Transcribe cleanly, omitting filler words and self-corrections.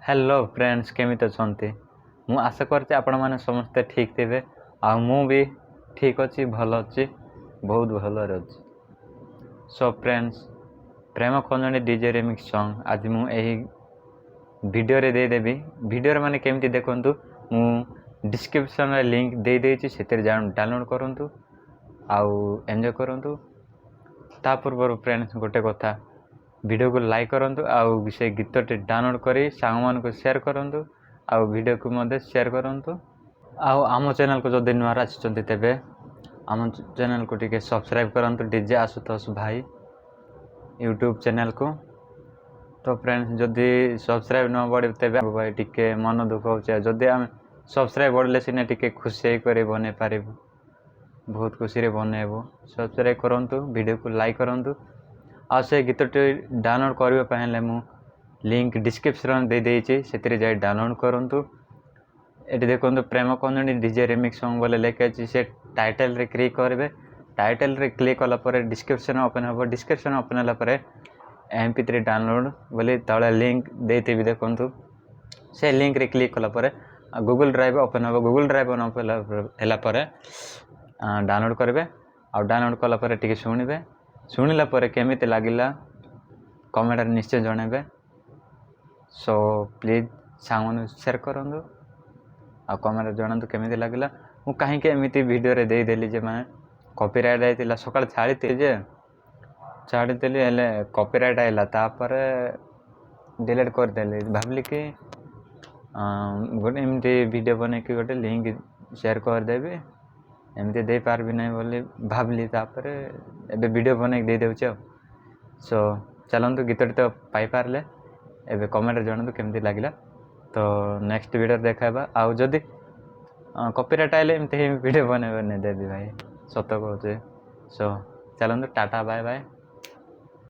Hello friends केमित अछंती मु आशा करते आपण माने समस्ते ठीक थे आ मु भी ठीक अच्छी भल अच्छी बहुत भल अच्छी। सो फ्रेंड्स प्रेम खंजनी डीजे रिमिक्स सॉन्ग आज मु एही वीडियो रे दे देबी। वीडियो रे माने केमिति देखंतु मु डिस्क्रिप्शन रे लिंक दे देछि सेतिर जान डाउनलोड करंतु आउ एन्जॉय करंतु। ता पूर्व फ्रेंड्स गोटे कथा वीडियो को लाइक करंतु आउ से गीत टे डाउनलोड करी सांग मान को शेयर करंतु आउ वीडियो को मध्य शेयर करंतु। आउ आम चैनल को जदि नुआ आछिचंती तेबे आम चैनल को टिके सब्सक्राइब करंतु डीजे आशुतोष भाई यूट्यूब चैनल को। तो फ्रेंड्स जदि सब्सक्राइब न बढ़े तेबे भाई टिके मन दुख होचे जदि आम सब्सक्राइब बढ़ले सिने टिके खुशी करे बने पारिबो बहुत खुशी रे बनेबो। सब्सक्राइब करंतु वीडियो को लाइक करंतु आ से गीत डाउनलोड करबा पहले मु लिंक डिस्क्रिप्शन दे देछि सेतिर जाय डाउनलोड करंतु। एटी देखंतु प्रेम खंजनी डीजे रिमिक्स सॉन्ग बोले लेके अछि से टाइटल रे क्लिक करबे। टाइटल रे क्लिक कला परे डिस्क्रिप्शन ओपन हबो। डिस्क्रिप्शन ओपन हला परे MP3 डाउनलोड बोले तळे लिंक देथिबि देखंतु से लिंक रे क्लिक कला परे गूगल ड्राइव ओपन हबो। गूगल ड्राइव ओपन हला परे डाउनलोड करबे आ डाउनलोड कला परे टिके सुनिबे। शुणिला परे केमिति लागिला कमेंट रे निश्चय जणेबे। सो प्लीज सांग शेयर करंतु आ कमेंट जणंतु केमिति लागिला। मु काहे के एमिति वीडियो रे दे देली जे माने कॉपीराइट आइतिला सकाळ छाड़ी देली हेले कॉपीराइट आइला तापरे डिलीट कर देली। भाबली कि गोटे एमिति वीडियो बने कि गोटे लिंक शेयर कर देबे एमती दे पारबी नहीं बोली भाबली तापरे एबे वीडियो बने दे देउछ। सो चलंतु गीत तो पाई पारले एबे कमेंट जणंतु केमती लागिला। तो नेक्स्ट वीडियो देखाबा आउ जदी कॉपीराइट आइले एमती वीडियो बने देबी भाई सत कहूचे। सो चलंतु टाटा बाय बाय।